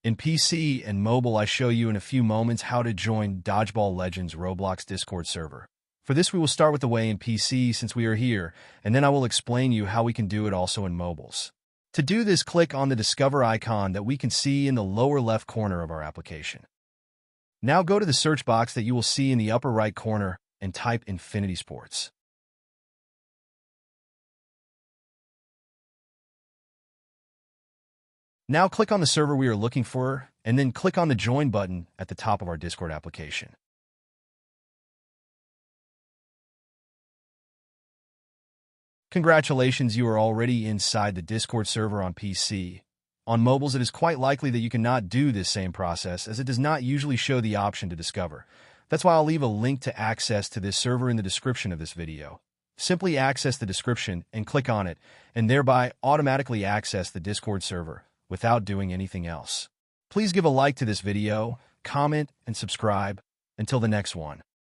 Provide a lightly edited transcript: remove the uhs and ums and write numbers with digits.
In PC and mobile, I show you in a few moments how to join Dodgeball Legends Roblox Discord server. For this, we will start with the way in PC since we are here, and then I will explain you how we can do it also in mobiles. To do this, click on the Discover icon that we can see in the lower left corner of our application. Now go to the search box that you will see in the upper right corner and type Infinity Sports. Now click on the server we are looking for, and then click on the Join button at the top of our Discord application. Congratulations, you are already inside the Discord server on PC. On mobiles, it is quite likely that you cannot do this same process, as it does not usually show the option to discover. That's why I'll leave a link to access to this server in the description of this video. Simply access the description and click on it, and thereby automatically access the Discord server without doing anything else. Please give a like to this video, comment, and subscribe. Until the next one.